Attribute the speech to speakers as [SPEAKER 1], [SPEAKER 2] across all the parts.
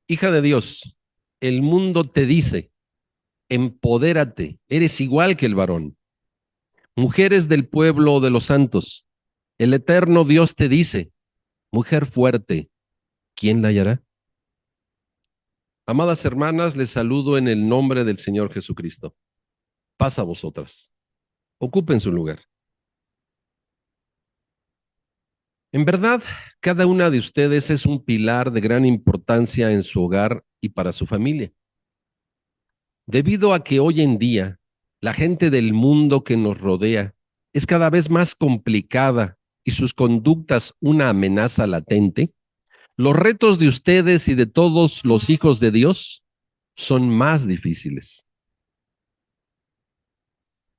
[SPEAKER 1] Hija de Dios, el mundo te dice, empodérate, eres igual que el varón. Mujeres del pueblo de los santos, el eterno Dios te dice, mujer fuerte, ¿quién la hallará? Amadas hermanas, les saludo en el nombre del Señor Jesucristo. Paz a vosotras. Ocupen su lugar. En verdad, cada una de ustedes es un pilar de gran importancia en su hogar y para su familia. Debido a que hoy en día la gente del mundo que nos rodea es cada vez más complicada y sus conductas una amenaza latente, los retos de ustedes y de todos los hijos de Dios son más difíciles.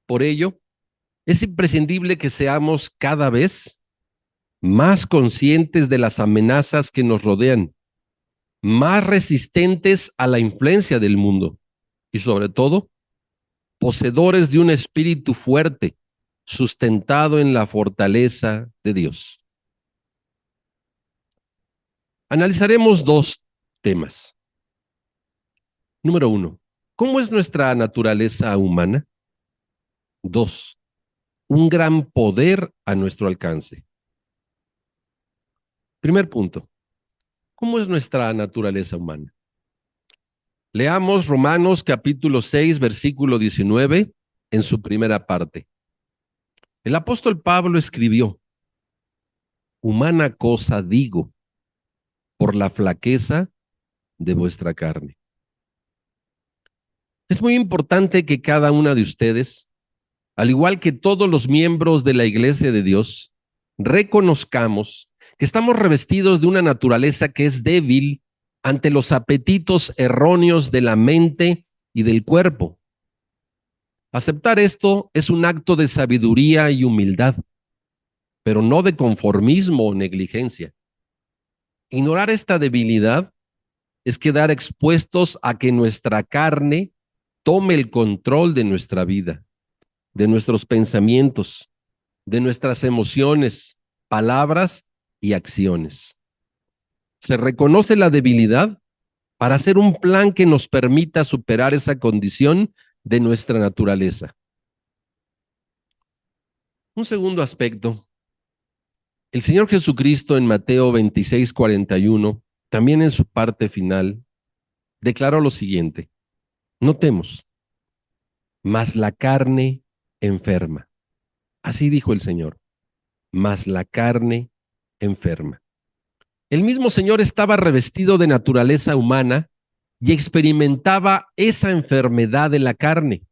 [SPEAKER 1] Por ello, es imprescindible que seamos cada vez más conscientes de las amenazas que nos rodean, más resistentes a la influencia del mundo y sobre todo, poseedores de un espíritu fuerte, sustentado en la fortaleza de Dios. Analizaremos dos temas. Número 1, ¿cómo es nuestra naturaleza humana? 2, un gran poder a nuestro alcance. Primer punto, ¿cómo es nuestra naturaleza humana? Leamos Romanos capítulo 6, versículo 19 en su primera parte. El apóstol Pablo escribió, humana cosa digo, por la flaqueza de vuestra carne. Es muy importante que cada una de ustedes, al igual que todos los miembros de la Iglesia de Dios, reconozcamos que estamos revestidos de una naturaleza que es débil ante los apetitos erróneos de la mente y del cuerpo. Aceptar esto es un acto de sabiduría y humildad, pero no de conformismo o negligencia. Ignorar esta debilidad es quedar expuestos a que nuestra carne tome el control de nuestra vida, de nuestros pensamientos, de nuestras emociones, palabras y acciones. Se reconoce la debilidad para hacer un plan que nos permita superar esa condición de nuestra naturaleza. Un segundo aspecto. El Señor Jesucristo en Mateo 26:41, también en su parte final, declaró lo siguiente: notemos, mas la carne enferma. Así dijo el Señor, mas la carne enferma. El mismo Señor estaba revestido de naturaleza humana y experimentaba esa enfermedad de la carne.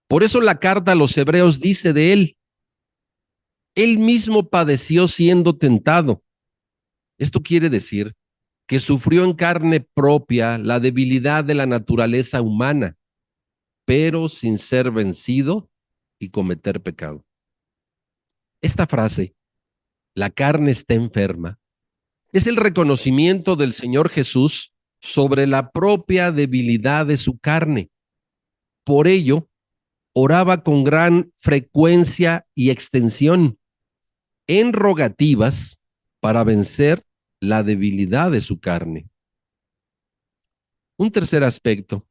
[SPEAKER 1] Por eso la carta a los Hebreos dice de él mismo padeció siendo tentado. Esto quiere decir que sufrió en carne propia la debilidad de la naturaleza humana, pero sin ser vencido y cometer pecado. Esta frase, la carne está enferma, es el reconocimiento del Señor Jesús sobre la propia debilidad de su carne. Por ello, oraba con gran frecuencia y extensión en rogativas para vencer la debilidad de su carne. Un tercer aspecto.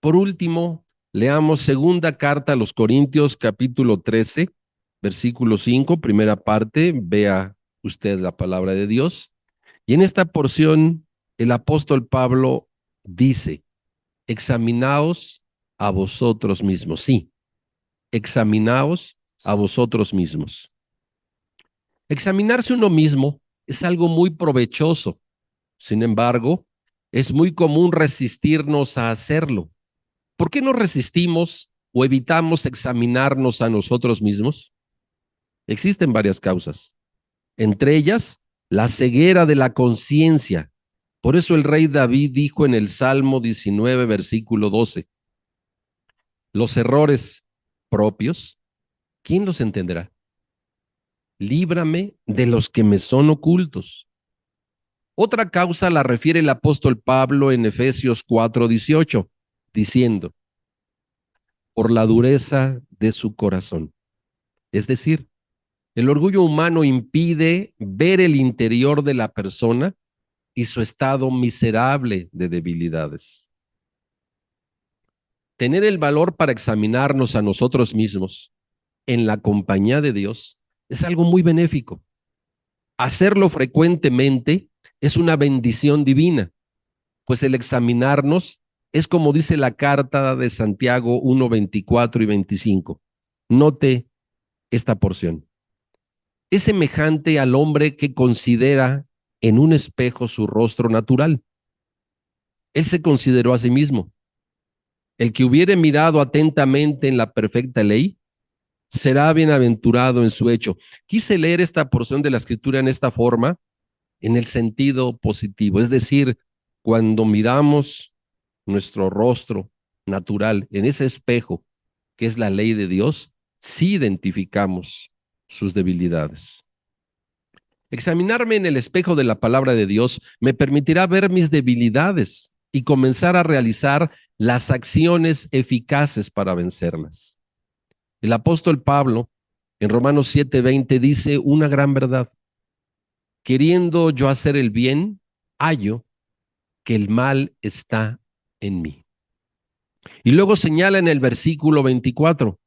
[SPEAKER 1] Por último, leamos segunda carta a los Corintios, capítulo 13, versículo 5, primera parte. Vea usted la palabra de Dios. Y en esta porción, el apóstol Pablo dice, examinaos a vosotros mismos. Sí, examinaos a vosotros mismos. Examinarse uno mismo es algo muy provechoso. Sin embargo, es muy común resistirnos a hacerlo. ¿Por qué no resistimos o evitamos examinarnos a nosotros mismos? Existen varias causas. Entre ellas, la ceguera de la conciencia. Por eso el rey David dijo en el Salmo 19, versículo 12, los errores propios, ¿quién los entenderá? Líbrame de los que me son ocultos. Otra causa la refiere el apóstol Pablo en Efesios 4:18, diciendo, por la dureza de su corazón. Es decir, el orgullo humano impide ver el interior de la persona y su estado miserable de debilidades. Tener el valor para examinarnos a nosotros mismos en la compañía de Dios es algo muy benéfico. Hacerlo frecuentemente es una bendición divina, pues el examinarnos es como dice la carta de Santiago 1, 24 y 25. Note esta porción. Es semejante al hombre que considera en un espejo su rostro natural. Él se consideró a sí mismo. El que hubiere mirado atentamente en la perfecta ley, será bienaventurado en su hecho. Quise leer esta porción de la escritura en esta forma, en el sentido positivo, es decir, cuando miramos nuestro rostro natural en ese espejo que es la ley de Dios, sí identificamos sus debilidades. Examinarme en el espejo de la palabra de Dios me permitirá ver mis debilidades y comenzar a realizar las acciones eficaces para vencerlas. El apóstol Pablo en Romanos 7:20 dice una gran verdad. Queriendo yo hacer el bien, hallo que el mal está en mí. Y luego señala en el versículo 24,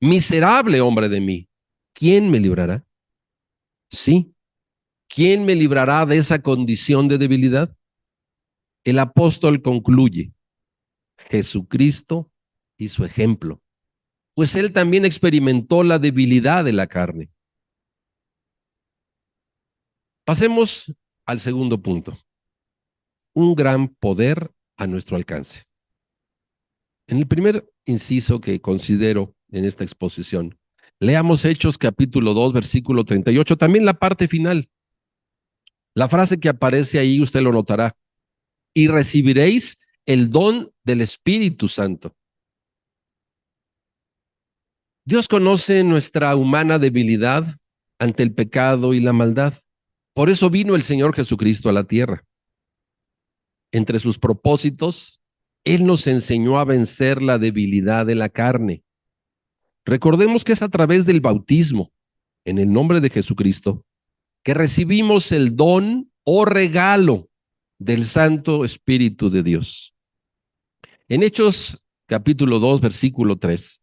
[SPEAKER 1] miserable hombre de mí, ¿quién me librará? Sí, ¿quién me librará de esa condición de debilidad? El apóstol concluye, Jesucristo y su ejemplo, pues él también experimentó la debilidad de la carne. Pasemos al segundo punto, un gran poder a nuestro alcance. En el primer inciso que considero en esta exposición, leamos Hechos capítulo 2, versículo 38, también la parte final. La frase que aparece ahí, usted lo notará, y recibiréis el don del Espíritu Santo. Dios conoce nuestra humana debilidad ante el pecado y la maldad. Por eso vino el Señor Jesucristo a la tierra. Entre sus propósitos, Él nos enseñó a vencer la debilidad de la carne. Recordemos que es a través del bautismo, en el nombre de Jesucristo, que recibimos el don o regalo del Santo Espíritu de Dios. En Hechos capítulo 2, versículo 3,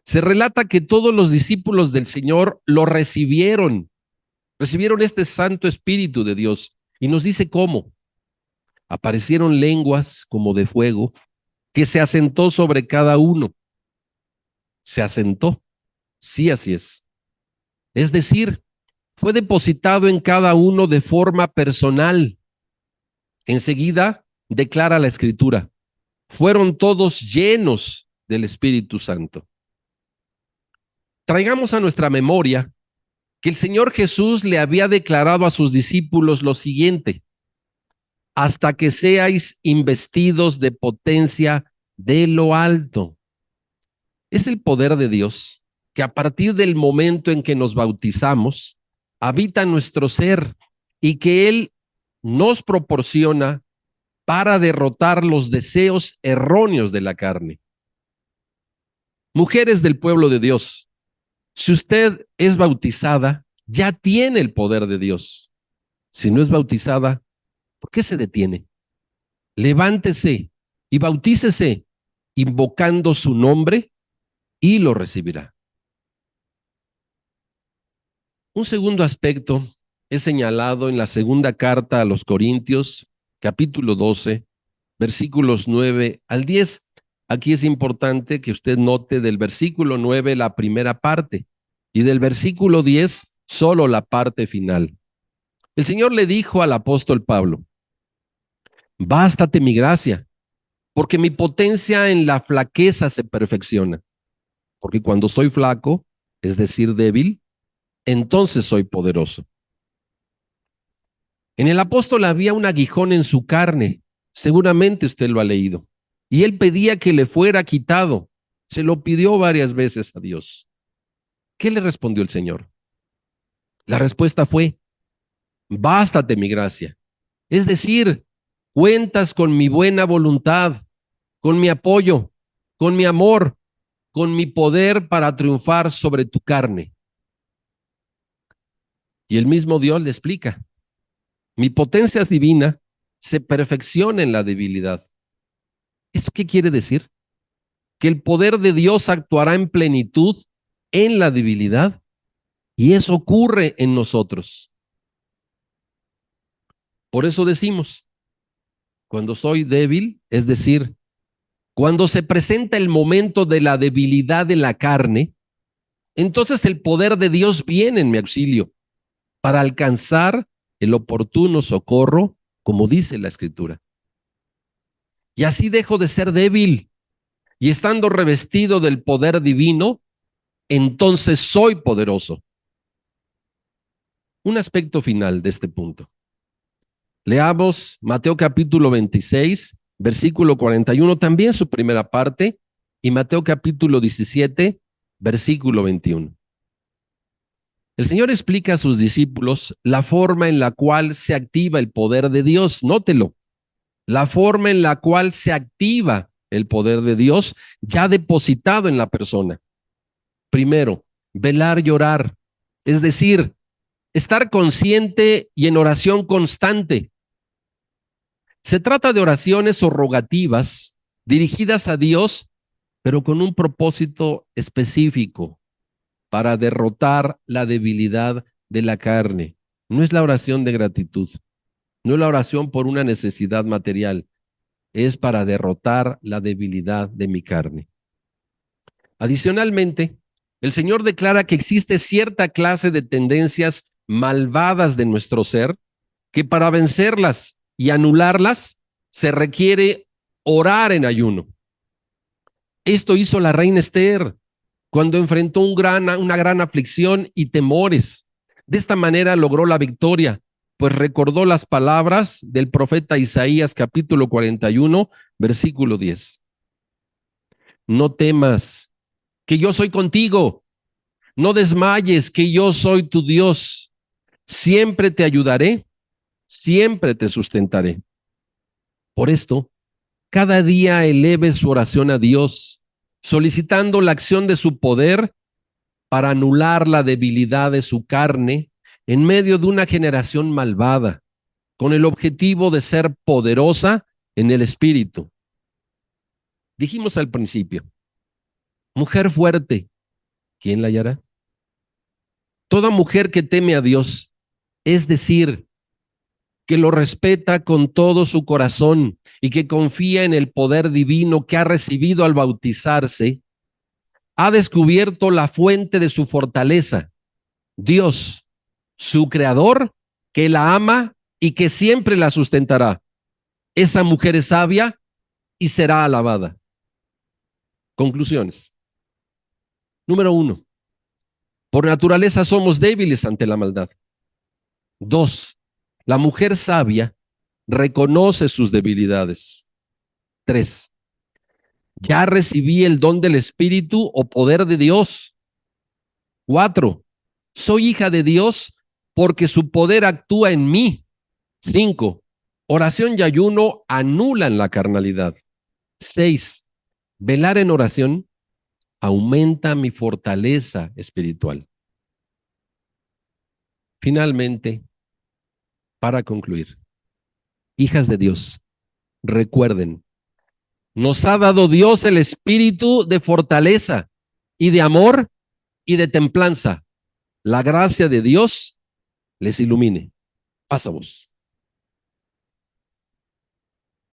[SPEAKER 1] se relata que todos los discípulos del Señor lo recibieron este Santo Espíritu de Dios. Y nos dice cómo. Aparecieron lenguas como de fuego que se asentó sobre cada uno. Se asentó. Sí, así es. Es decir, fue depositado en cada uno de forma personal. Enseguida declara la Escritura, fueron todos llenos del Espíritu Santo. Traigamos a nuestra memoria que el Señor Jesús le había declarado a sus discípulos lo siguiente, hasta que seáis investidos de potencia de lo alto. Es el poder de Dios que a partir del momento en que nos bautizamos, habita nuestro ser y que Él nos proporciona para derrotar los deseos erróneos de la carne. Mujeres del pueblo de Dios, si usted es bautizada, ya tiene el poder de Dios. Si no es bautizada, ¿por qué se detiene? Levántese y bautícese, invocando su nombre y lo recibirá. Un segundo aspecto es señalado en la segunda carta a los Corintios, capítulo 12, versículos 9 al 10. Aquí es importante que usted note del versículo 9 la primera parte y del versículo 10 solo la parte final. El Señor le dijo al apóstol Pablo, bástate mi gracia, porque mi potencia en la flaqueza se perfecciona. Porque cuando soy flaco, es decir, débil, entonces soy poderoso. En el apóstol había un aguijón en su carne, seguramente usted lo ha leído, y él pedía que le fuera quitado. Se lo pidió varias veces a Dios. ¿Qué le respondió el Señor? La respuesta fue, bástate mi gracia. Es decir, cuentas con mi buena voluntad, con mi apoyo, con mi amor, con mi poder para triunfar sobre tu carne. Y el mismo Dios le explica, Mi potencia divina se perfecciona en la debilidad. ¿Esto qué quiere decir? Que el poder de Dios actuará en plenitud en la debilidad y eso ocurre en nosotros. Por eso decimos, cuando soy débil, es decir, cuando se presenta el momento de la debilidad de la carne, entonces el poder de Dios viene en mi auxilio para alcanzar el oportuno socorro, como dice la Escritura. Y así dejo de ser débil y estando revestido del poder divino, entonces soy poderoso. Un aspecto final de este punto. Leamos Mateo capítulo 26, versículo 41, también su primera parte, y Mateo capítulo 17, versículo 21. El Señor explica a sus discípulos la forma en la cual se activa el poder de Dios. Nótelo, la forma en la cual se activa el poder de Dios ya depositado en la persona. Primero, velar y orar, es decir, estar consciente y en oración constante. Se trata de oraciones o rogativas dirigidas a Dios, pero con un propósito específico para derrotar la debilidad de la carne. No es la oración de gratitud, no es la oración por una necesidad material, es para derrotar la debilidad de mi carne. Adicionalmente, el Señor declara que existe cierta clase de tendencias malvadas de nuestro ser, que para vencerlas y anularlas se requiere orar en ayuno. Esto hizo la reina Esther cuando enfrentó una gran aflicción y temores. De esta manera logró la victoria, pues recordó las palabras del profeta Isaías capítulo 41, versículo 10. No temas, que yo soy contigo. No desmayes, que yo soy tu Dios. Siempre te ayudaré, siempre te sustentaré. Por esto, cada día eleve su oración a Dios, solicitando la acción de su poder para anular la debilidad de su carne en medio de una generación malvada, con el objetivo de ser poderosa en el espíritu. Dijimos al principio, mujer fuerte, ¿quién la hallará? Toda mujer que teme a Dios, es decir, que lo respeta con todo su corazón y que confía en el poder divino que ha recibido al bautizarse, ha descubierto la fuente de su fortaleza, Dios, su creador, que la ama y que siempre la sustentará. Esa mujer es sabia y será alabada. Conclusiones. Número 1. Por naturaleza somos débiles ante la maldad. 2. La mujer sabia reconoce sus debilidades. 3. Ya recibí el don del Espíritu o poder de Dios. 4. Soy hija de Dios porque su poder actúa en mí. 5. Oración y ayuno anulan la carnalidad. 6. Velar en oración aumenta mi fortaleza espiritual. Finalmente, para concluir, hijas de Dios, recuerden, nos ha dado Dios el espíritu de fortaleza y de amor y de templanza. La gracia de Dios les ilumine. Pasa vos.